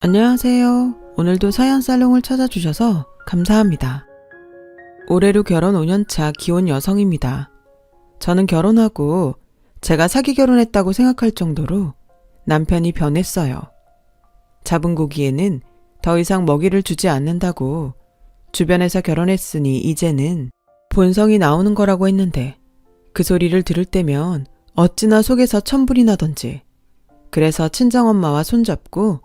안녕하세요. 오늘도 사연살롱을 찾아주셔서 감사합니다. 올해로 결혼 5년차 기혼 여성입니다. 저는 결혼하고 제가 사기 결혼했다고 생각할 정도로 남편이 변했어요. 잡은 고기에는 더 이상 먹이를 주지 않는다고 주변에서 결혼했으니 이제는 본성이 나오는 거라고 했는데 그 소리를 들을 때면 어찌나 속에서 천불이 나던지. 그래서 친정엄마와 손잡고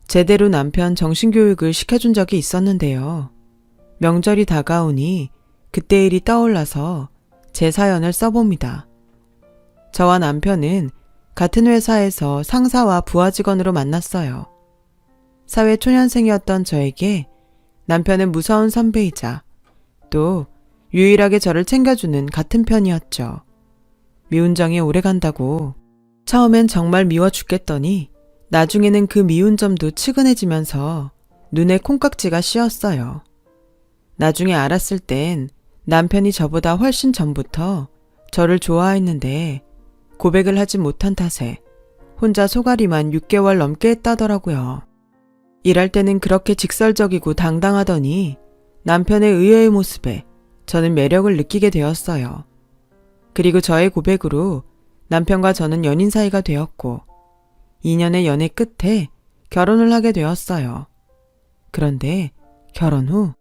제대로 남편 정신교육을 시켜준 적이 있었는데요. 명절이 다가오니 그때 일이 떠올라서 제 사연을 써봅니다. 저와 남편은 같은 회사에서 상사와 부하 직원으로 만났어요. 사회 초년생이었던 저에게 남편은 무서운 선배이자 또 유일하게 저를 챙겨주는 같은 편이었죠. 미운 정이 오래간다고 처음엔 정말 미워 죽겠더니 나중에는 그 미운 점도 측은해지면서 눈에 콩깍지가 씌었어요. 나중에 알았을 땐 남편이 저보다 훨씬 전부터 저를 좋아했는데 고백을 하지 못한 탓에 혼자 소가리만 6개월 넘게 했다더라고요. 일할 때는 그렇게 직설적이고 당당하더니 남편의 의외의 모습에 저는 매력을 느끼게 되었어요. 그리고 저의 고백으로 남편과 저는 연인 사이가 되었고 2년의 연애 끝에 결혼을 하게 되었어요. 그런데 결혼 후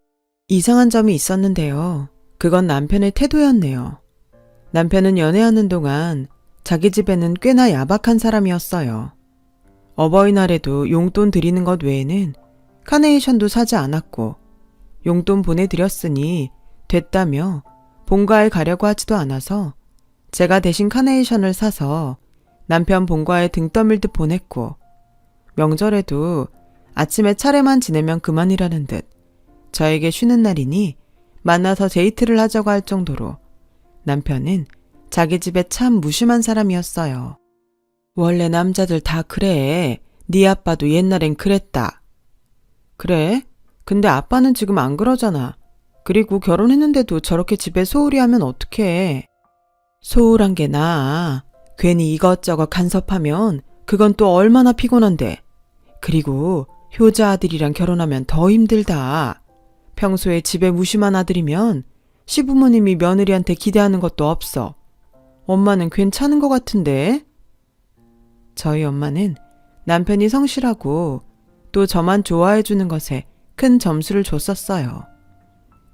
이상한 점이 있었는데요. 그건 남편의 태도였네요. 남편은 연애하는 동안 자기 집에는 꽤나 야박한 사람이었어요. 어버이날에도 용돈 드리는 것 외에는 카네이션도 사지 않았고 용돈 보내드렸으니 됐다며 본가에 가려고 하지도 않아서 제가 대신 카네이션을 사서 남편 본가에 등 떠밀듯 보냈고 명절에도 아침에 차례만 지내면 그만이라는 듯 저에게 쉬는 날이니 만나서 데이트를 하자고 할 정도로 남편은 자기 집에 참 무심한 사람이었어요. 원래 남자들 다 그래. 네 아빠도 옛날엔 그랬다. 그래? 근데 아빠는 지금 안 그러잖아. 그리고 결혼했는데도 저렇게 집에 소홀히 하면 어떡해. 소홀한 게 나아. 괜히 이것저것 간섭하면 그건 또 얼마나 피곤한데. 그리고 효자 아들이랑 결혼하면 더 힘들다. 평소에 집에 무심한 아들이면 시부모님이 며느리한테 기대하는 것도 없어. 엄마는 괜찮은 것 같은데? 저희 엄마는 남편이 성실하고 또 저만 좋아해주는 것에 큰 점수를 줬었어요.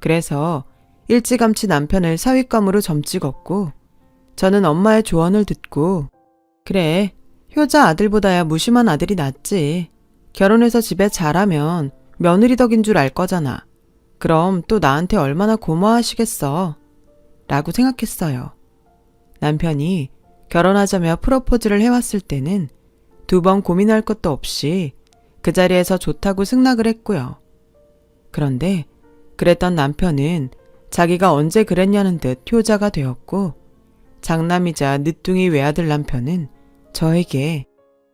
그래서 일찌감치 남편을 사윗감으로 점찍었고 저는 엄마의 조언을 듣고 그래, 효자 아들보다야 무심한 아들이 낫지. 결혼해서 집에 잘하면 며느리 덕인 줄 알 거잖아. 그럼 또 나한테 얼마나 고마워하시겠어. 라고 생각했어요. 남편이 결혼하자며 프로포즈를 해왔을 때는 2번 고민할 것도 없이 그 자리에서 좋다고 승낙을 했고요. 그런데 그랬던 남편은 자기가 언제 그랬냐는 듯 효자가 되었고 장남이자 늦둥이 외아들 남편은 저에게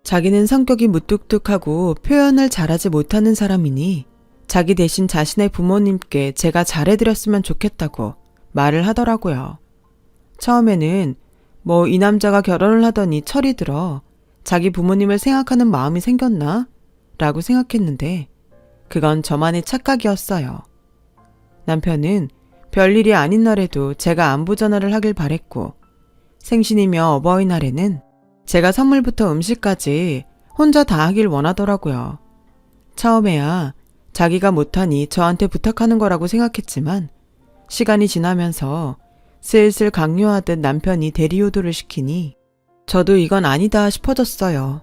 자기는 성격이 무뚝뚝하고 표현을 잘하지 못하는 사람이니 자기 대신 자신의 부모님께 제가 잘해드렸으면 좋겠다고 말을 하더라고요. 처음에는 뭐 이 남자가 결혼을 하더니 철이 들어 자기 부모님을 생각하는 마음이 생겼나? 라고 생각했는데 그건 저만의 착각이었어요. 남편은 별일이 아닌 날에도 제가 안부 전화를 하길 바랬고 생신이며 어버이날에는 제가 선물부터 음식까지 혼자 다 하길 원하더라고요. 처음에야 자기가 못하니 저한테 부탁하는 거라고 생각했지만 시간이 지나면서 슬슬 강요하듯 남편이 대리효도를 시키니 저도 이건 아니다 싶어졌어요.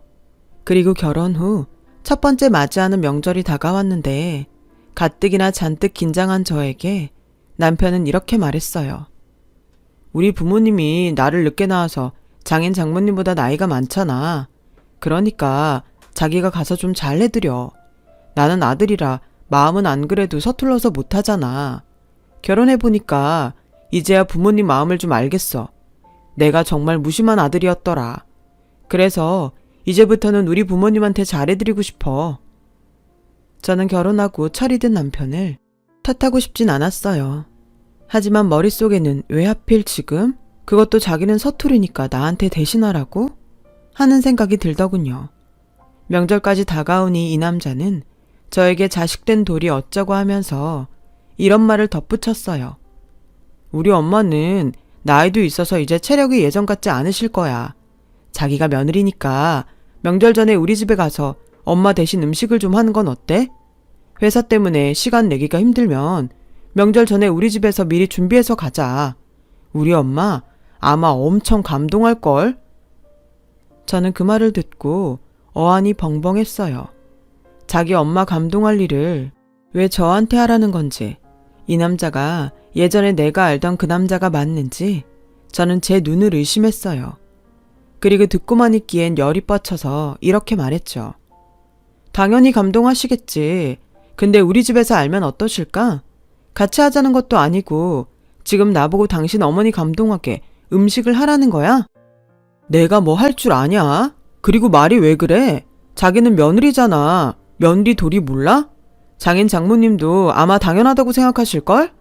그리고 결혼 후 첫 번째 맞이하는 명절이 다가왔는데 가뜩이나 잔뜩 긴장한 저에게 남편은 이렇게 말했어요. 우리 부모님이 나를 늦게 낳아서 장인 장모님보다 나이가 많잖아. 그러니까 자기가 가서 좀 잘해드려. 나는 아들이라 마음은 안 그래도 서툴러서 못하잖아. 결혼해보니까 이제야 부모님 마음을 좀 알겠어. 내가 정말 무심한 아들이었더라. 그래서 이제부터는 우리 부모님한테 잘해드리고 싶어. 저는 결혼하고 철이 든 남편을 탓하고 싶진 않았어요. 하지만 머릿속에는 왜 하필 지금? 그것도 자기는 서투르니까 나한테 대신하라고? 하는 생각이 들더군요. 명절까지 다가오니 이 남자는 저에게 자식된 돌이 어쩌고 하면서 이런 말을 덧붙였어요. 우리 엄마는 나이도 있어서 이제 체력이 예전 같지 않으실 거야. 자기가 며느리니까 명절 전에 우리 집에 가서 엄마 대신 음식을 좀 하는 건 어때? 회사 때문에 시간 내기가 힘들면 명절 전에 우리 집에서 미리 준비해서 가자. 우리 엄마 아마 엄청 감동할걸? 저는 그 말을 듣고 어안이 벙벙했어요. 자기 엄마 감동할 일을 왜 저한테 하라는 건지, 이 남자가 예전에 내가 알던 그 남자가 맞는지 저는 제 눈을 의심했어요. 그리고 듣고만 있기엔 열이 뻗쳐서 이렇게 말했죠. 당연히 감동하시겠지. 근데 우리 집에서 알면 어떠실까? 같이 하자는 것도 아니고 지금 나보고 당신 어머니 감동하게 음식을 하라는 거야? 내가 뭐 할 줄 아냐? 그리고 말이 왜 그래? 자기는 며느리잖아. 며느리 도리 몰라? 장인 장모님도 아마 당연하다고 생각하실걸?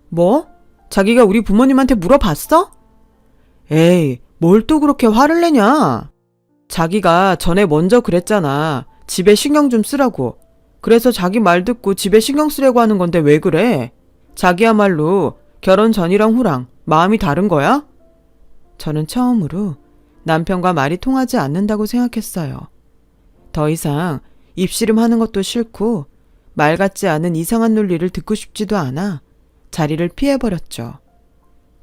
뭐? 자기가 우리 부모님한테 물어봤어? 에이, 뭘 또 그렇게 화를 내냐? 자기가 전에 먼저 그랬잖아. 집에 신경 좀 쓰라고. 그래서 자기 말 듣고 집에 신경 쓰려고 하는 건데 왜 그래? 자기야말로 결혼 전이랑 후랑 마음이 다른 거야? 저는 처음으로 남편과 말이 통하지 않는다고 생각했어요. 더 이상 입씨름하는 것도 싫고 말 같지 않은 이상한 논리를 듣고 싶지도 않아 자리를 피해버렸죠.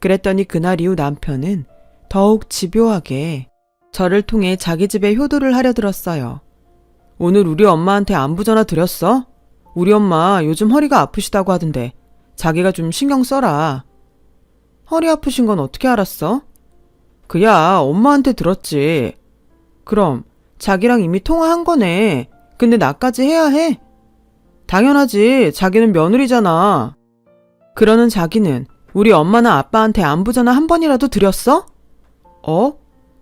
그랬더니 그날 이후 남편은 더욱 집요하게 저를 통해 자기 집에 효도를 하려 들었어요. 오늘 우리 엄마한테 안부 전화 드렸어? 우리 엄마 요즘 허리가 아프시다고 하던데 자기가 좀 신경 써라. 허리 아프신 건 어떻게 알았어? 그야 엄마한테 들었지. 그럼 자기랑 이미 통화한 거네. 근데 나까지 해야 해? 당연하지. 자기는 며느리잖아. 그러는 자기는 우리 엄마나 아빠한테 안부 전화 한 번이라도 드렸어?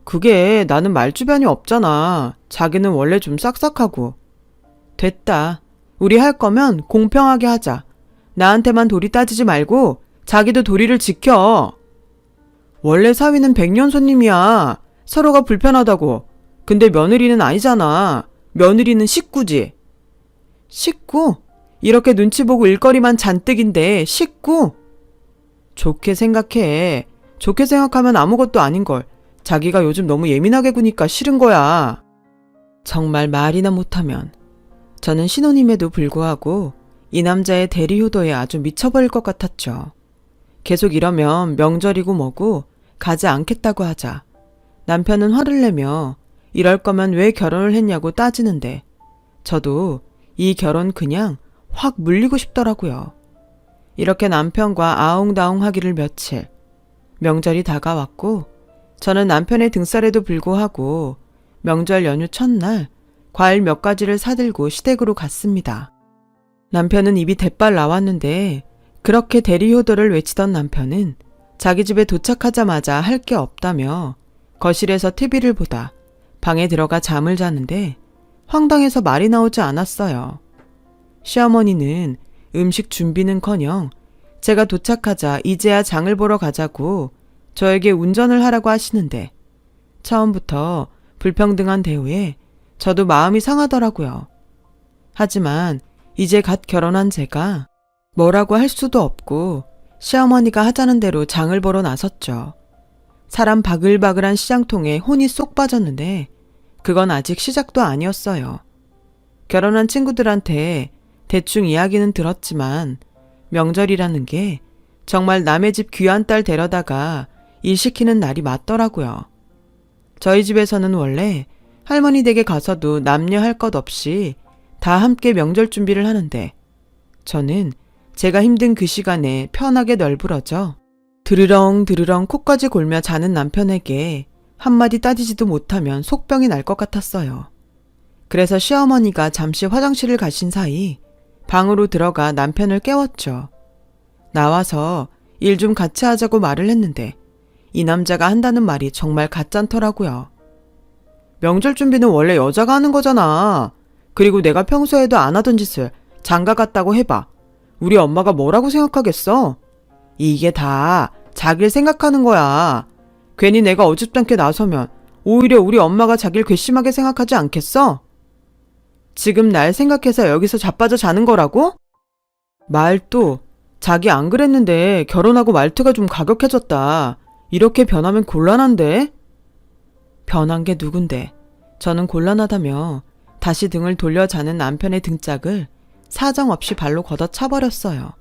그게 나는 말주변이 없잖아. 자기는 원래 좀 싹싹하고. 됐다. 우리 할 거면 공평하게 하자. 나한테만 도리 따지지 말고 자기도 도리를 지켜. 원래 사위는 백년 손님이야. 서로가 불편하다고. 근데 며느리는 아니잖아. 며느리는 식구지. 식구? 이렇게 눈치 보고 일거리만 잔뜩인데 식구? 좋게 생각해. 좋게 생각하면 아무것도 아닌걸. 자기가 요즘 너무 예민하게 구니까 싫은 거야. 정말 말이나 못하면. 저는 신혼임에도 불구하고 이 남자의 대리효도에 아주 미쳐버릴 것 같았죠. 계속 이러면 명절이고 뭐고 가지 않겠다고 하자. 남편은 화를 내며 이럴 거면 왜 결혼을 했냐고 따지는데 저도 이 결혼 그냥 확 물리고 싶더라고요. 이렇게 남편과 아웅다웅 하기를 며칠. 명절이 다가왔고 저는 남편의 등살에도 불구하고 명절 연휴 첫날 과일 몇 가지를 사들고 시댁으로 갔습니다. 남편은 입이 대빨 나왔는데 그렇게 대리효도를 외치던 남편은 자기 집에 도착하자마자 할 게 없다며 거실에서 TV를 보다 방에 들어가 잠을 자는데 황당해서 말이 나오지 않았어요. 시어머니는 음식 준비는커녕 제가 도착하자 이제야 장을 보러 가자고 저에게 운전을 하라고 하시는데 처음부터 불평등한 대우에 저도 마음이 상하더라고요. 하지만 이제 갓 결혼한 제가 뭐라고 할 수도 없고 시어머니가 하자는 대로 장을 보러 나섰죠. 사람 바글바글한 시장통에 혼이 쏙 빠졌는데 그건 아직 시작도 아니었어요. 결혼한 친구들한테 대충 이야기는 들었지만 명절이라는 게 정말 남의 집 귀한 딸 데려다가 일 시키는 날이 맞더라고요. 저희 집에서는 원래 할머니 댁에 가서도 남녀 할 것 없이 다 함께 명절 준비를 하는데 저는 제가 힘든 그 시간에 편하게 널브러져 드르렁 드르렁 코까지 골며 자는 남편에게 한마디 따지지도 못하면 속병이 날 것 같았어요. 그래서 시어머니가 잠시 화장실을 가신 사이 방으로 들어가 남편을 깨웠죠. 나와서 일 좀 같이 하자고 말을 했는데 이 남자가 한다는 말이 정말 가짠더라고요. 명절 준비는 원래 여자가 하는 거잖아. 그리고 내가 평소에도 안 하던 짓을 장가 갔다고 해봐. 우리 엄마가 뭐라고 생각하겠어? 이게 다 자기를 생각하는 거야. 괜히 내가 어줍잖게 나서면 오히려 우리 엄마가 자기를 괘씸하게 생각하지 않겠어? 지금 날 생각해서 여기서 자빠져 자는 거라고? 말도, 자기 안 그랬는데 결혼하고 말투가 좀 가격해졌다. 이렇게 변하면 곤란한데? 변한 게 누군데? 저는 곤란하다며 다시 등을 돌려 자는 남편의 등짝을 사정없이 발로 걷어차버렸어요.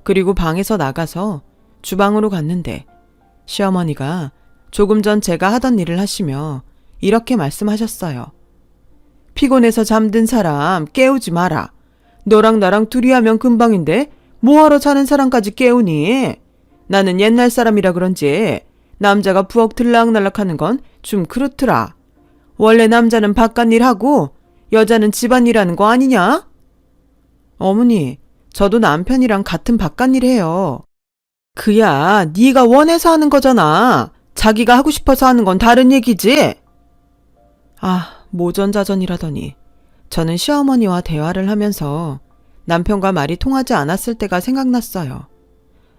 그리고 방에서 나가서 주방으로 갔는데 시어머니가 조금 전 제가 하던 일을 하시며 이렇게 말씀하셨어요. 피곤해서 잠든 사람 깨우지 마라. 너랑 나랑 둘이 하면 금방인데 뭐하러 자는 사람까지 깨우니? 나는 옛날 사람이라 그런지 남자가 부엌 들락날락하는 건 좀 그렇더라. 원래 남자는 바깥일 하고 여자는 집안일 하는 거 아니냐? 어머니, 저도 남편이랑 같은 바깥일 해요. 그야 네가 원해서 하는 거잖아. 자기가 하고 싶어서 하는 건 다른 얘기지. 아, 모전자전이라더니 저는 시어머니와 대화를 하면서 남편과 말이 통하지 않았을 때가 생각났어요.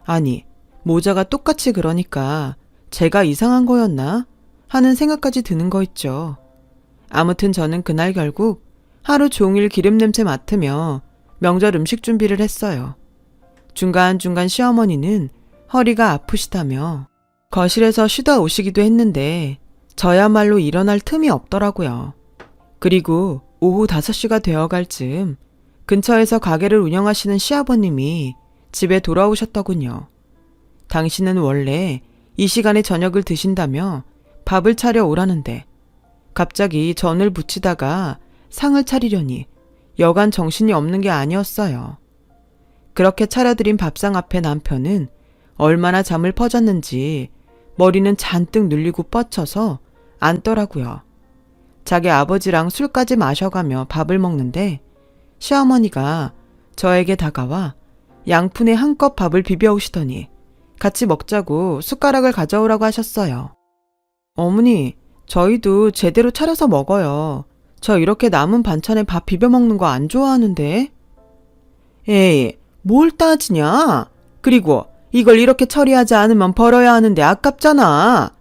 아니, 모자가 똑같이 그러니까 제가 이상한 거였나? 하는 생각까지 드는 거 있죠. 아무튼 저는 그날 결국 하루 종일 기름 냄새 맡으며 명절 음식 준비를 했어요. 중간중간 시어머니는 허리가 아프시다며 거실에서 쉬다 오시기도 했는데 저야말로 일어날 틈이 없더라고요. 그리고 오후 5시가 되어갈 즈음 근처에서 가게를 운영하시는 시아버님이 집에 돌아오셨더군요. 당신은 원래 이 시간에 저녁을 드신다며 밥을 차려 오라는데 갑자기 전을 부치다가 상을 차리려니 여간 정신이 없는 게 아니었어요. 그렇게 차려드린 밥상 앞에 남편은 얼마나 잠을 퍼졌는지 머리는 잔뜩 눌리고 뻗쳐서 앉더라고요. 자기 아버지랑 술까지 마셔가며 밥을 먹는데 시어머니가 저에게 다가와 양푼에 한껏 밥을 비벼오시더니 같이 먹자고 숟가락을 가져오라고 하셨어요. 어머니, 저희도 제대로 차려서 먹어요. 저 이렇게 남은 반찬에 밥 비벼 먹는 거 안 좋아하는데. 에이, 뭘 따지냐? 그리고 이걸 이렇게 처리하지 않으면 버려야 하는데 아깝잖아.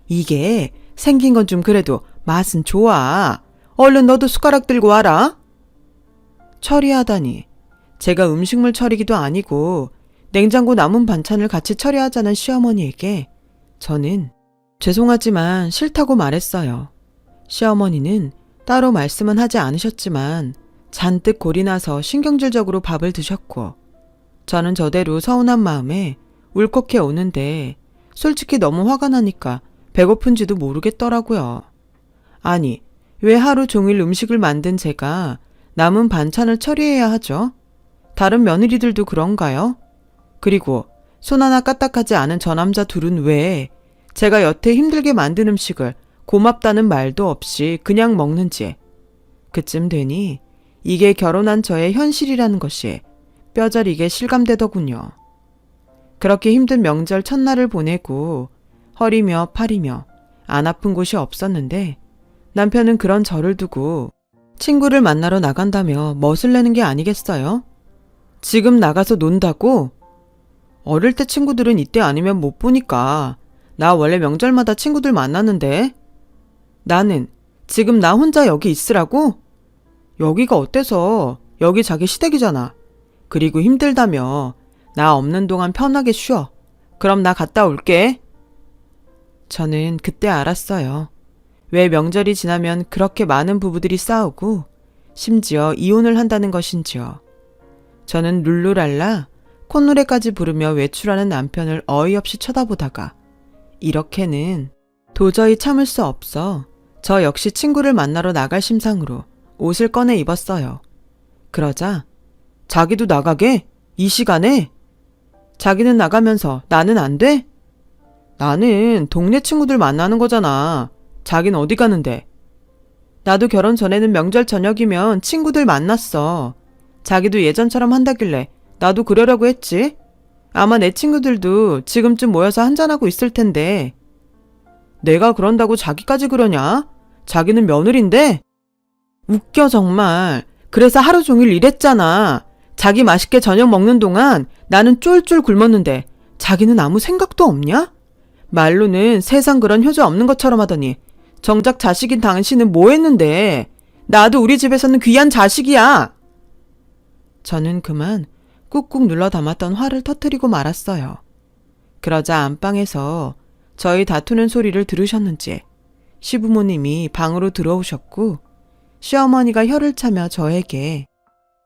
이게 생긴 건 좀 그래도 맛은 좋아. 얼른 너도 숟가락 들고 와라. 처리하다니. 제가 음식물 처리기도 아니고 냉장고 남은 반찬을 같이 처리하자는 시어머니에게 저는 죄송하지만 싫다고 말했어요. 시어머니는 따로 말씀은 하지 않으셨지만 잔뜩 골이 나서 신경질적으로 밥을 드셨고 저는 저대로 서운한 마음에 울컥해 오는데 솔직히 너무 화가 나니까 배고픈지도 모르겠더라고요. 아니, 왜 하루 종일 음식을 만든 제가 남은 반찬을 처리해야 하죠? 다른 며느리들도 그런가요? 그리고 손 하나 까딱하지 않은 저 남자 둘은 왜 제가 여태 힘들게 만든 음식을 고맙다는 말도 없이 그냥 먹는지. 그쯤 되니 이게 결혼한 저의 현실이라는 것이 뼈저리게 실감되더군요. 그렇게 힘든 명절 첫날을 보내고 허리며 팔이며 안 아픈 곳이 없었는데 남편은 그런 저를 두고 친구를 만나러 나간다며 멋을 내는 게 아니겠어요? 지금 나가서 논다고? 어릴 때 친구들은 이때 아니면 못 보니까 나 원래 명절마다 친구들 만났는데 나는 지금 나 혼자 여기 있으라고? 여기가 어때서? 여기 자기 시댁이잖아. 그리고 힘들다며 나 없는 동안 편하게 쉬어. 그럼 나 갔다 올게. 저는 그때 알았어요. 왜 명절이 지나면 그렇게 많은 부부들이 싸우고 심지어 이혼을 한다는 것인지요. 저는 룰루랄라 콧노래까지 부르며 외출하는 남편을 어이없이 쳐다보다가 이렇게는 도저히 참을 수 없어 저 역시 친구를 만나러 나갈 심상으로 옷을 꺼내 입었어요. 그러자 자기도 나가게? 이 시간에? 자기는 나가면서 나는 안 돼? 나는 동네 친구들 만나는 거잖아. 자긴 어디 가는데? 나도 결혼 전에는 명절 저녁이면 친구들 만났어. 자기도 예전처럼 한다길래 나도 그러려고 했지. 아마 내 친구들도 지금쯤 모여서 한잔하고 있을 텐데. 내가 그런다고 자기까지 그러냐? 자기는 며느린데? 웃겨 정말. 그래서 하루 종일 일했잖아. 자기 맛있게 저녁 먹는 동안 나는 쫄쫄 굶었는데 자기는 아무 생각도 없냐? 말로는 세상 그런 효자 없는 것처럼 하더니 정작 자식인 당신은 뭐 했는데? 나도 우리 집에서는 귀한 자식이야. 저는 그만 꾹꾹 눌러 담았던 화를 터뜨리고 말았어요. 그러자 안방에서 저희 다투는 소리를 들으셨는지 시부모님이 방으로 들어오셨고 시어머니가 혀를 차며 저에게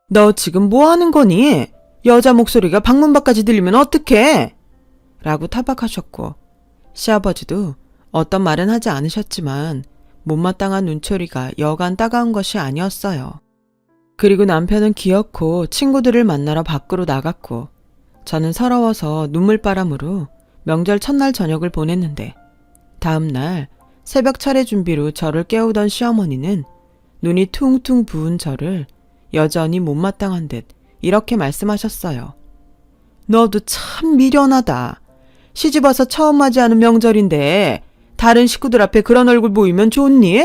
너 지금 뭐 하는 거니? 여자 목소리가 방문 밖까지 들리면 어떡해? 라고 타박하셨고 시아버지도 어떤 말은 하지 않으셨지만 못마땅한 눈초리가 여간 따가운 것이 아니었어요. 그리고 남편은 기어코 친구들을 만나러 밖으로 나갔고 저는 서러워서 눈물바람으로 명절 첫날 저녁을 보냈는데 다음날 새벽 차례 준비로 저를 깨우던 시어머니는 눈이 퉁퉁 부은 저를 여전히 못마땅한 듯 이렇게 말씀하셨어요. 너도 참 미련하다. 시집와서 처음 맞이하는 명절인데 다른 식구들 앞에 그런 얼굴 보이면 좋니?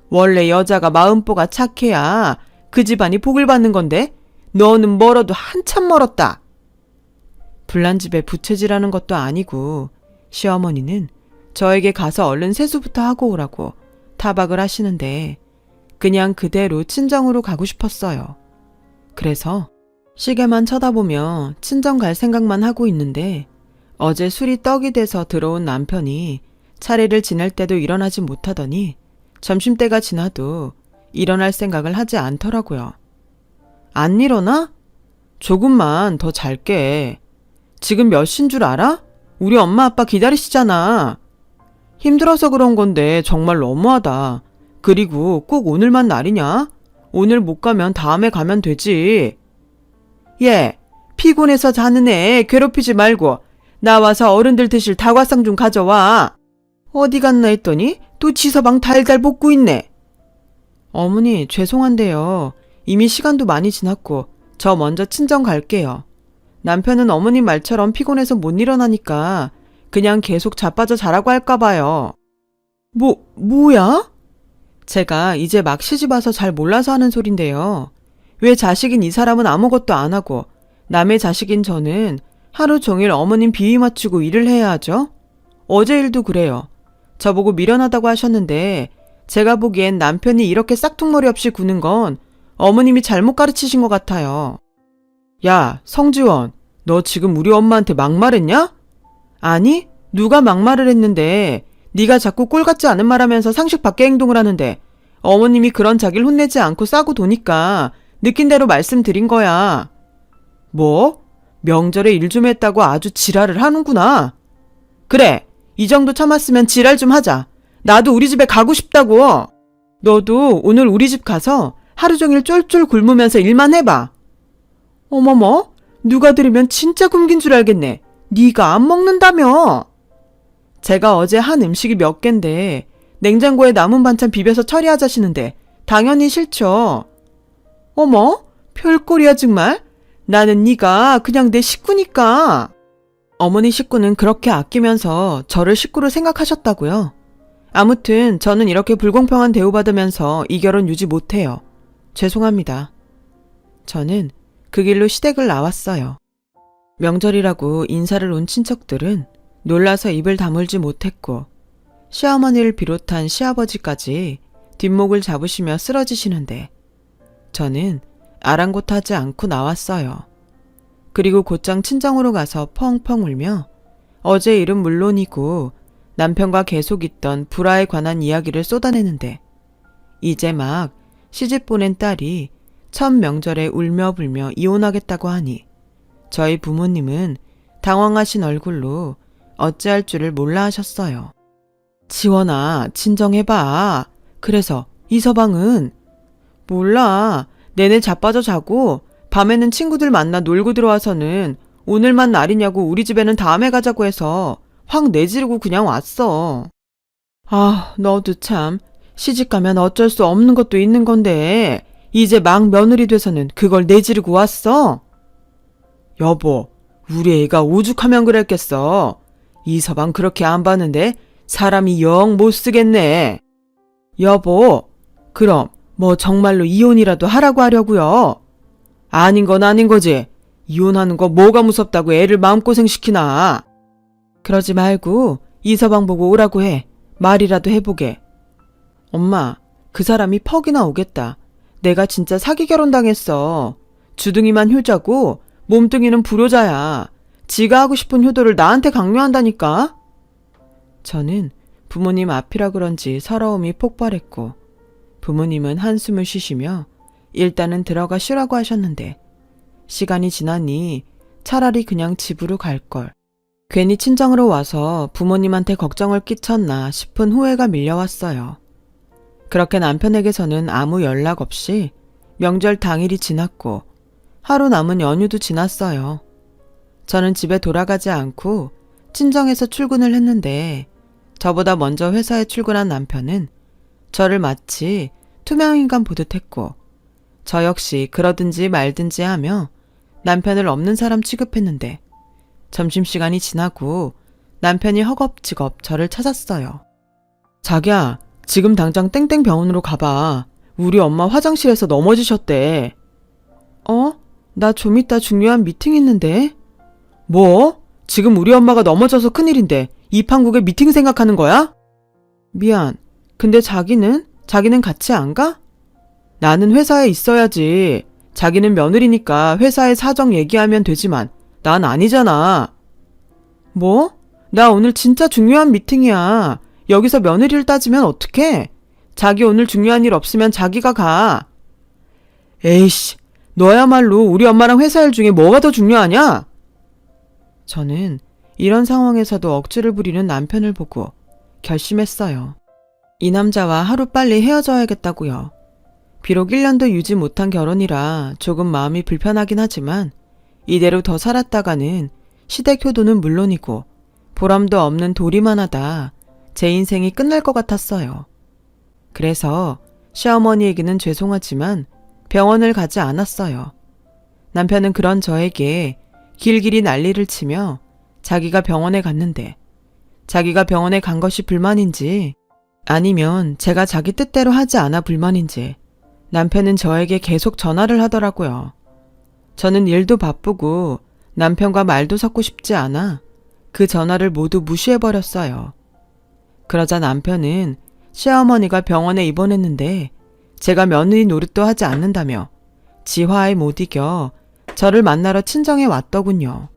원래 여자가 마음보가 착해야 그 집안이 복을 받는 건데 너는 멀어도 한참 멀었다. 불난 집에 부채질하는 것도 아니고 시어머니는 저에게 가서 얼른 세수부터 하고 오라고 타박을 하시는데 그냥 그대로 친정으로 가고 싶었어요. 그래서 시계만 쳐다보며 친정 갈 생각만 하고 있는데 어제 술이 떡이 돼서 들어온 남편이 차례를 지낼 때도 일어나지 못하더니 점심때가 지나도 일어날 생각을 하지 않더라고요. 안 일어나? 조금만 더 잘게. 지금 몇 시인 줄 알아? 우리 엄마 아빠 기다리시잖아. 힘들어서 그런 건데 정말 너무하다. 그리고 꼭 오늘만 날이냐? 오늘 못 가면 다음에 가면 되지. 얘, 피곤해서 자는 애 괴롭히지 말고 나와서 어른들 드실 다과상 좀 가져와. 어디 갔나 했더니 또 지서방 달달 볶고 있네. 어머니 죄송한데요. 이미 시간도 많이 지났고 저 먼저 친정 갈게요. 남편은 어머님 말처럼 피곤해서 못 일어나니까 그냥 계속 자빠져 자라고 할까 봐요. 뭐야? 제가 이제 막 시집와서 잘 몰라서 하는 소린데요. 왜 자식인 이 사람은 아무것도 안 하고 남의 자식인 저는 하루 종일 어머님 비위 맞추고 일을 해야 하죠? 어제 일도 그래요. 저보고 미련하다고 하셨는데 제가 보기엔 남편이 이렇게 싹퉁머리 없이 구는 건 어머님이 잘못 가르치신 것 같아요. 야, 성지원, 너 지금 우리 엄마한테 막말했냐? 아니, 누가 막말을 했는데 네가 자꾸 꼴 같지 않은 말하면서 상식 밖의 행동을 하는데 어머님이 그런 자기를 혼내지 않고 싸고 도니까 느낀 대로 말씀드린 거야. 뭐? 명절에 일 좀 했다고 아주 지랄을 하는구나. 그래, 이 정도 참았으면 지랄 좀 하자. 나도 우리 집에 가고 싶다고. 너도 오늘 우리 집 가서 하루 종일 쫄쫄 굶으면서 일만 해봐. 어머머, 누가 들으면 진짜 굶긴 줄 알겠네. 네가 안 먹는다며. 제가 어제 한 음식이 몇 갠데 냉장고에 남은 반찬 비벼서 처리하자시는데 당연히 싫죠. 어머, 별꼴이야 정말. 나는 네가 그냥 내 식구니까. 어머니 식구는 그렇게 아끼면서 저를 식구로 생각하셨다고요. 아무튼 저는 이렇게 불공평한 대우받으면서 이 결혼 유지 못해요. 죄송합니다. 저는 그 길로 시댁을 나왔어요. 명절이라고 인사를 온 친척들은 놀라서 입을 다물지 못했고 시어머니를 비롯한 시아버지까지 뒷목을 잡으시며 쓰러지시는데 저는 아랑곳하지 않고 나왔어요. 그리고 곧장 친정으로 가서 펑펑 울며 어제 일은 물론이고 남편과 계속 있던 불화에 관한 이야기를 쏟아내는데 이제 막 시집 보낸 딸이 첫 명절에 울며 불며 이혼하겠다고 하니 저희 부모님은 당황하신 얼굴로 어찌할 줄을 몰라 하셨어요. 지원아, 진정해봐. 그래서 이서방은? 몰라. 내내 자빠져 자고 밤에는 친구들 만나 놀고 들어와서는 오늘만 날이냐고 우리 집에는 다음에 가자고 해서 확 내지르고 그냥 왔어. 아, 너도 참 시집 가면 어쩔 수 없는 것도 있는 건데 이제 막 며느리 돼서는 그걸 내지르고 왔어? 여보, 우리 애가 오죽하면 그랬겠어. 이서방 그렇게 안 봤는데 사람이 영 못쓰겠네. 여보, 그럼 뭐 정말로 이혼이라도 하라고 하려고요? 아닌 건 아닌 거지. 이혼하는 거 뭐가 무섭다고 애를 마음고생시키나. 그러지 말고 이서방 보고 오라고 해. 말이라도 해보게. 엄마, 그 사람이 퍽이나 오겠다. 내가 진짜 사기 결혼당했어. 주둥이만 효자고 몸뚱이는 불효자야. 지가 하고 싶은 효도를 나한테 강요한다니까? 저는 부모님 앞이라 그런지 서러움이 폭발했고 부모님은 한숨을 쉬시며 일단은 들어가 쉬라고 하셨는데 시간이 지나니 차라리 그냥 집으로 갈걸. 괜히 친정으로 와서 부모님한테 걱정을 끼쳤나 싶은 후회가 밀려왔어요. 그렇게 남편에게서는 아무 연락 없이 명절 당일이 지났고 하루 남은 연휴도 지났어요. 저는 집에 돌아가지 않고 친정에서 출근을 했는데 저보다 먼저 회사에 출근한 남편은 저를 마치 투명인간 보듯 했고 저 역시 그러든지 말든지 하며 남편을 없는 사람 취급했는데 점심시간이 지나고 남편이 허겁지겁 저를 찾았어요. 자기야, 지금 당장 땡땡 병원으로 가봐. 우리 엄마 화장실에서 넘어지셨대. 나 좀 이따 중요한 미팅 있는데. 뭐? 지금 우리 엄마가 넘어져서 큰일인데 이판국에 미팅 생각하는 거야? 미안. 근데 자기는 같이 안 가? 나는 회사에 있어야지. 자기는 며느리니까 회사에 사정 얘기하면 되지만 난 아니잖아. 뭐? 나 오늘 진짜 중요한 미팅이야. 여기서 며느리를 따지면 어떡해? 자기 오늘 중요한 일 없으면 자기가 가. 에이씨, 너야말로 우리 엄마랑 회사 일 중에 뭐가 더 중요하냐? 저는 이런 상황에서도 억지를 부리는 남편을 보고 결심했어요. 이 남자와 하루빨리 헤어져야겠다고요. 비록 1년도 유지 못한 결혼이라 조금 마음이 불편하긴 하지만 이대로 더 살았다가는 시댁 효도는 물론이고 보람도 없는 도리만 하다 제 인생이 끝날 것 같았어요. 그래서 시어머니에게는 죄송하지만 병원을 가지 않았어요. 남편은 그런 저에게 길길이 난리를 치며 자기가 병원에 갔는데 자기가 병원에 간 것이 불만인지 아니면 제가 자기 뜻대로 하지 않아 불만인지 남편은 저에게 계속 전화를 하더라고요. 저는 일도 바쁘고 남편과 말도 섞고 싶지 않아 그 전화를 모두 무시해버렸어요. 그러자 남편은 시어머니가 병원에 입원했는데 제가 며느리 노릇도 하지 않는다며 지화에 못 이겨 저를 만나러 친정에 왔더군요.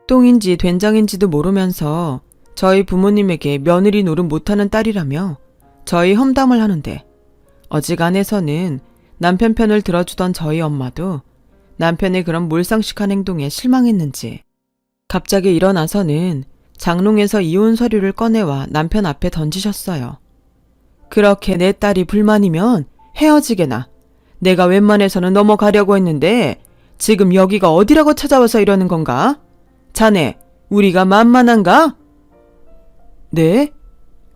똥인지 된장인지도 모르면서 저희 부모님에게 며느리 노릇 못하는 딸이라며 저희 험담을 하는데 어지간해서는 남편 편을 들어주던 저희 엄마도 남편의 그런 몰상식한 행동에 실망했는지 갑자기 일어나서는 장롱에서 이혼 서류를 꺼내와 남편 앞에 던지셨어요. 그렇게 내 딸이 불만이면 헤어지게나. 내가 웬만해서는 넘어가려고 했는데 지금 여기가 어디라고 찾아와서 이러는 건가? 자네, 우리가 만만한가? 네?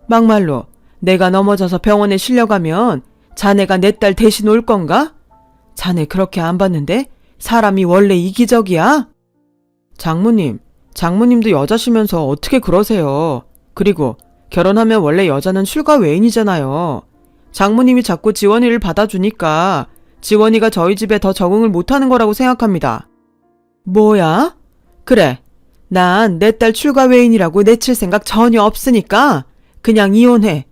막말로 내가 넘어져서 병원에 실려가면 자네가 내 딸 대신 올 건가? 자네 그렇게 안 봤는데 사람이 원래 이기적이야? 장모님도 여자시면서 어떻게 그러세요? 그리고 결혼하면 원래 여자는 출가 외인이잖아요. 장모님이 자꾸 지원이를 받아주니까 지원이가 저희 집에 더 적응을 못하는 거라고 생각합니다. 뭐야? 그래, 난 내 딸 출가 외인이라고 내칠 생각 전혀 없으니까 그냥 이혼해.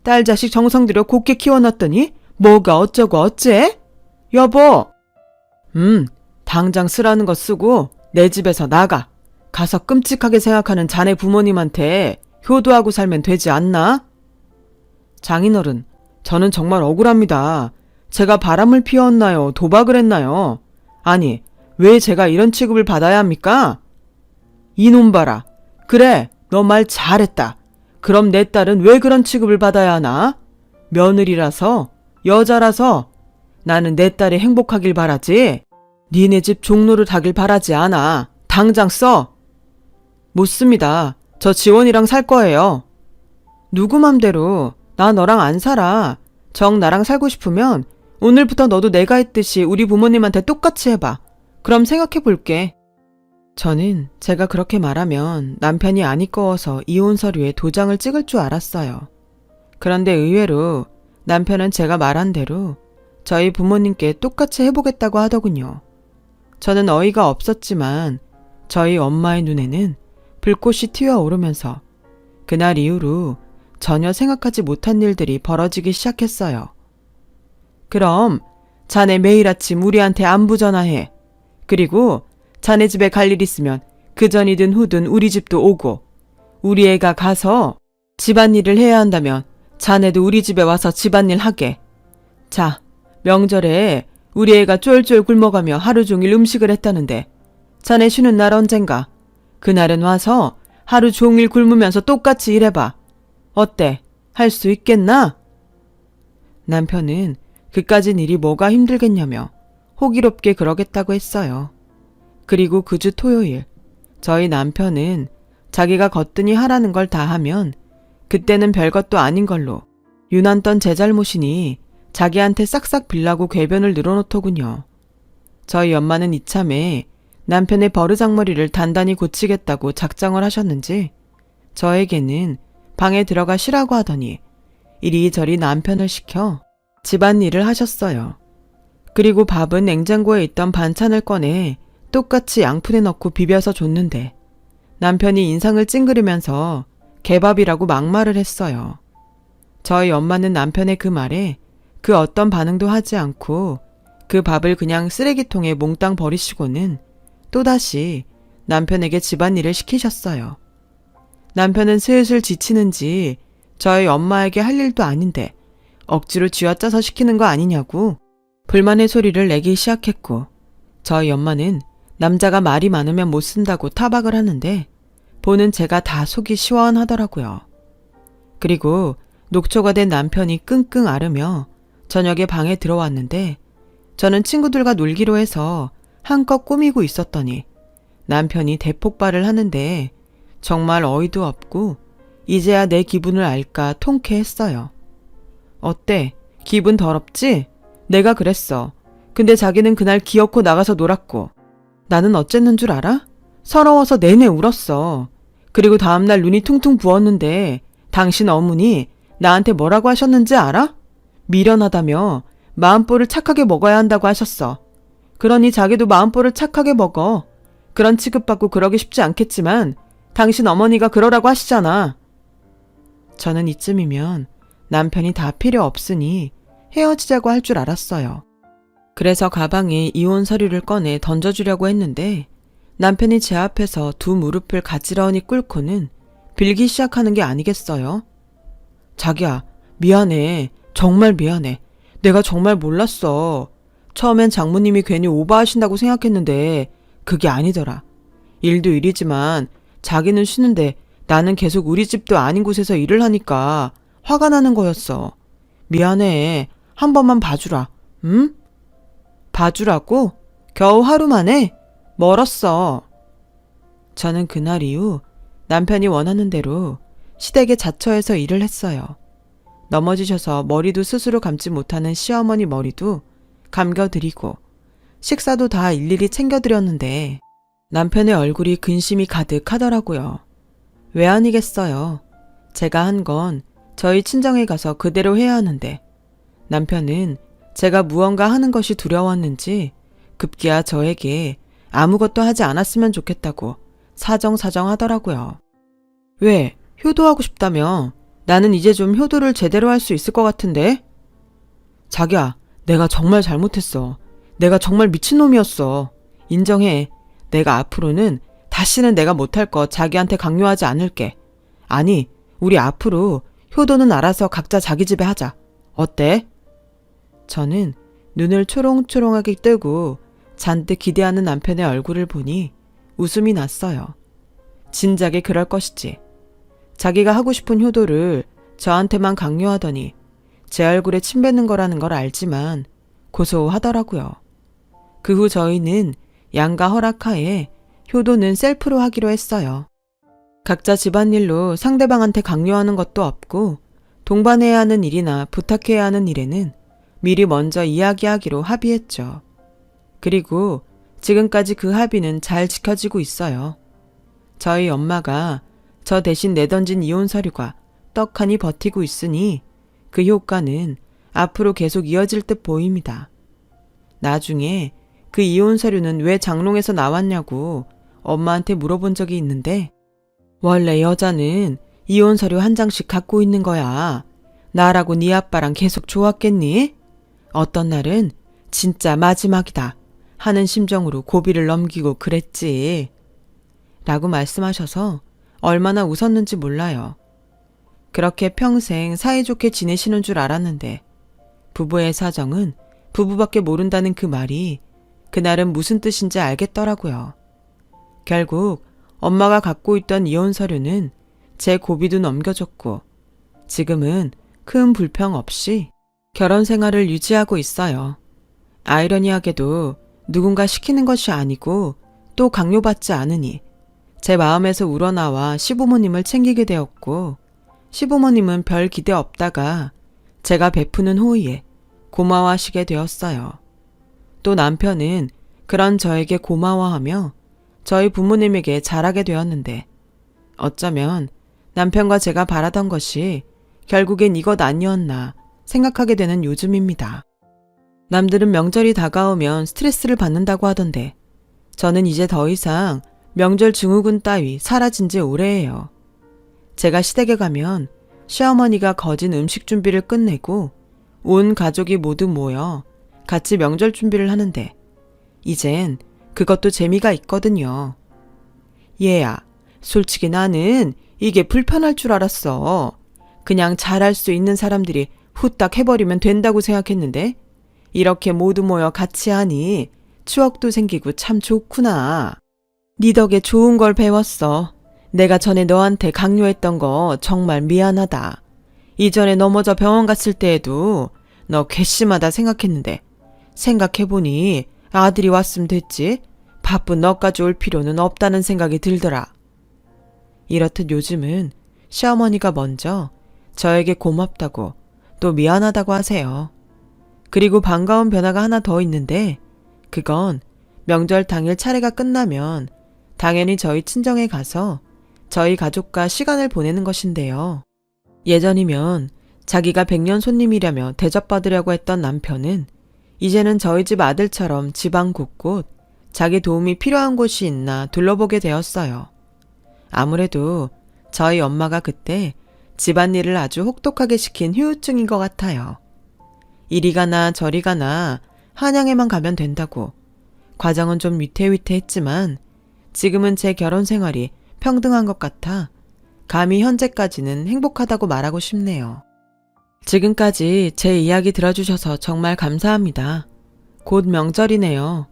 딸 자식 정성 들여 곱게 키워놨더니 뭐가 어쩌고 어째? 여보! 당장 쓰라는 거 쓰고 내 집에서 나가. 가서 끔찍하게 생각하는 자네 부모님한테 효도하고 살면 되지 않나? 장인어른, 저는 정말 억울합니다. 제가 바람을 피웠나요? 도박을 했나요? 아니, 왜 제가 이런 취급을 받아야 합니까? 이놈 봐라. 그래, 너 말 잘했다. 그럼 내 딸은 왜 그런 취급을 받아야 하나? 며느리라서, 여자라서. 나는 내 딸이 행복하길 바라지. 니네 집 종로를 하길 바라지 않아. 당장 써. 못 씁니다. 저 지원이랑 살 거예요. 누구 맘대로. 나 너랑 안 살아. 정 나랑 살고 싶으면 오늘부터 너도 내가 했듯이 우리 부모님한테 똑같이 해봐. 그럼 생각해 볼게. 저는 제가 그렇게 말하면 남편이 안 이꺼워서 이혼 서류에 도장을 찍을 줄 알았어요. 그런데 의외로 남편은 제가 말한 대로 저희 부모님께 똑같이 해보겠다고 하더군요. 저는 어이가 없었지만 저희 엄마의 눈에는 불꽃이 튀어오르면서 그날 이후로 전혀 생각하지 못한 일들이 벌어지기 시작했어요. 그럼 자네 매일 아침 우리한테 안부 전화해. 그리고 자네 집에 갈 일 있으면 그 전이든 후든 우리 집도 오고, 우리 애가 가서 집안일을 해야 한다면 자네도 우리 집에 와서 집안일 하게. 자, 명절에 우리 애가 쫄쫄 굶어가며 하루 종일 음식을 했다는데 자네 쉬는 날 언젠가 그날은 와서 하루 종일 굶으면서 똑같이 일해봐. 어때? 할 수 있겠나? 남편은 그까진 일이 뭐가 힘들겠냐며 호기롭게 그러겠다고 했어요. 그리고 그 주 토요일, 저희 남편은 자기가 거뜬히 하라는 걸 다 하면 그때는 별것도 아닌 걸로 유난 떤 제 잘못이니 자기한테 싹싹 빌라고 궤변을 늘어놓더군요. 저희 엄마는 이참에 남편의 버르장머리를 단단히 고치겠다고 작정을 하셨는지 저에게는 방에 들어가 쉬라고 하더니 이리저리 남편을 시켜 집안일을 하셨어요. 그리고 밥은 냉장고에 있던 반찬을 꺼내 똑같이 양푼에 넣고 비벼서 줬는데 남편이 인상을 찡그리면서 개밥이라고 막말을 했어요. 저희 엄마는 남편의 그 말에 그 어떤 반응도 하지 않고 그 밥을 그냥 쓰레기통에 몽땅 버리시고는 또다시 남편에게 집안일을 시키셨어요. 남편은 슬슬 지치는지 저희 엄마에게 할 일도 아닌데 억지로 쥐어짜서 시키는 거 아니냐고 불만의 소리를 내기 시작했고, 저희 엄마는 남자가 말이 많으면 못 쓴다고 타박을 하는데 보는 제가 다 속이 시원하더라고요. 그리고 녹초가 된 남편이 끙끙 앓으며 저녁에 방에 들어왔는데 저는 친구들과 놀기로 해서 한껏 꾸미고 있었더니 남편이 대폭발을 하는데 정말 어이도 없고 이제야 내 기분을 알까 통쾌했어요. 어때? 기분 더럽지? 내가 그랬어. 근데 자기는 그날 기어코 나가서 놀았고 나는 어쨌는 줄 알아? 서러워서 내내 울었어. 그리고 다음날 눈이 퉁퉁 부었는데 당신 어머니 나한테 뭐라고 하셨는지 알아? 미련하다며 마음보를 착하게 먹어야 한다고 하셨어. 그러니 자기도 마음보를 착하게 먹어. 그런 취급받고 그러기 쉽지 않겠지만 당신 어머니가 그러라고 하시잖아. 저는 이쯤이면 남편이 다 필요 없으니 헤어지자고 할 줄 알았어요. 그래서 가방에 이혼 서류를 꺼내 던져주려고 했는데 남편이 제 앞에서 두 무릎을 가지런히 꿇고는 빌기 시작하는 게 아니겠어요? 자기야, 미안해. 정말 미안해. 내가 정말 몰랐어. 처음엔 장모님이 괜히 오버하신다고 생각했는데 그게 아니더라. 일도 일이지만 자기는 쉬는데 나는 계속 우리 집도 아닌 곳에서 일을 하니까 화가 나는 거였어. 미안해. 한 번만 봐주라. 응? 봐주라고? 겨우 하루 만에? 멀었어. 저는 그날 이후 남편이 원하는 대로 시댁에 자처해서 일을 했어요. 넘어지셔서 머리도 스스로 감지 못하는 시어머니 머리도 감겨드리고 식사도 다 일일이 챙겨드렸는데 남편의 얼굴이 근심이 가득하더라고요. 왜 아니겠어요. 제가 한 건 저희 친정에 가서 그대로 해야 하는데 남편은 제가 무언가 하는 것이 두려웠는지 급기야 저에게 아무것도 하지 않았으면 좋겠다고 사정사정 하더라고요. 왜? 효도하고 싶다며? 나는 이제 좀 효도를 제대로 할 수 있을 것 같은데? 자기야, 내가 정말 잘못했어. 내가 정말 미친놈이었어. 인정해. 내가 앞으로는 다시는 내가 못할 거 자기한테 강요하지 않을게. 아니, 우리 앞으로 효도는 알아서 각자 자기 집에 하자. 어때? 저는 눈을 초롱초롱하게 뜨고 잔뜩 기대하는 남편의 얼굴을 보니 웃음이 났어요. 진작에 그럴 것이지. 자기가 하고 싶은 효도를 저한테만 강요하더니 제 얼굴에 침 뱉는 거라는 걸 알지만 고소하더라고요. 그 후 저희는 양가 허락하에 효도는 셀프로 하기로 했어요. 각자 집안일로 상대방한테 강요하는 것도 없고 동반해야 하는 일이나 부탁해야 하는 일에는 미리 먼저 이야기하기로 합의했죠. 그리고 지금까지 그 합의는 잘 지켜지고 있어요. 저희 엄마가 저 대신 내던진 이혼 서류가 떡하니 버티고 있으니 그 효과는 앞으로 계속 이어질 듯 보입니다. 나중에 그 이혼 서류는 왜 장롱에서 나왔냐고 엄마한테 물어본 적이 있는데 원래 여자는 이혼 서류 한 장씩 갖고 있는 거야. 나라고 네 아빠랑 계속 좋았겠니? 어떤 날은 진짜 마지막이다 하는 심정으로 고비를 넘기고 그랬지. 라고 말씀하셔서 얼마나 웃었는지 몰라요. 그렇게 평생 사이좋게 지내시는 줄 알았는데 부부의 사정은 부부밖에 모른다는 그 말이 그날은 무슨 뜻인지 알겠더라고요. 결국 엄마가 갖고 있던 이혼 서류는 제 고비도 넘겨줬고 지금은 큰 불평 없이 결혼 생활을 유지하고 있어요. 아이러니하게도 누군가 시키는 것이 아니고 또 강요받지 않으니 제 마음에서 우러나와 시부모님을 챙기게 되었고 시부모님은 별 기대 없다가 제가 베푸는 호의에 고마워하시게 되었어요. 또 남편은 그런 저에게 고마워하며 저희 부모님에게 잘하게 되었는데 어쩌면 남편과 제가 바라던 것이 결국엔 이것 아니었나 생각하게 되는 요즘입니다. 남들은 명절이 다가오면 스트레스를 받는다고 하던데 저는 이제 더 이상 명절 증후군 따위 사라진 지 오래예요. 제가 시댁에 가면 시어머니가 거진 음식 준비를 끝내고 온 가족이 모두 모여 같이 명절 준비를 하는데 이젠 그것도 재미가 있거든요. 얘야, 솔직히 나는 이게 불편할 줄 알았어. 그냥 잘할 수 있는 사람들이 후딱 해버리면 된다고 생각했는데 이렇게 모두 모여 같이 하니 추억도 생기고 참 좋구나. 네 덕에 좋은 걸 배웠어. 내가 전에 너한테 강요했던 거 정말 미안하다. 이전에 넘어져 병원 갔을 때에도 너 괘씸하다 생각했는데 생각해보니 아들이 왔으면 됐지. 바쁜 너까지 올 필요는 없다는 생각이 들더라. 이렇듯 요즘은 시어머니가 먼저 저에게 고맙다고 또 미안하다고 하세요. 그리고 반가운 변화가 하나 더 있는데 그건 명절 당일 차례가 끝나면 당연히 저희 친정에 가서 저희 가족과 시간을 보내는 것인데요. 예전이면 자기가 100년 손님이라며 대접받으려고 했던 남편은 이제는 저희 집 아들처럼 집안 곳곳 자기 도움이 필요한 곳이 있나 둘러보게 되었어요. 아무래도 저희 엄마가 그때 집안일을 아주 혹독하게 시킨 후유증인 것 같아요. 이리 가나 저리 가나 한양에만 가면 된다고. 과정은 좀 위태위태했지만 지금은 제 결혼 생활이 평등한 것 같아 감히 현재까지는 행복하다고 말하고 싶네요. 지금까지 제 이야기 들어주셔서 정말 감사합니다. 곧 명절이네요.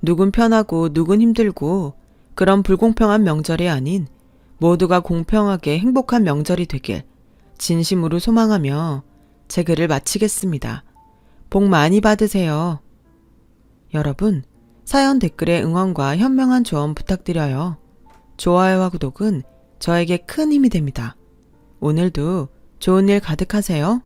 누군 편하고 누군 힘들고 그런 불공평한 명절이 아닌 모두가 공평하게 행복한 명절이 되길 진심으로 소망하며 제 글을 마치겠습니다. 복 많이 받으세요. 여러분, 사연 댓글에 응원과 현명한 조언 부탁드려요. 좋아요와 구독은 저에게 큰 힘이 됩니다. 오늘도 좋은 일 가득하세요.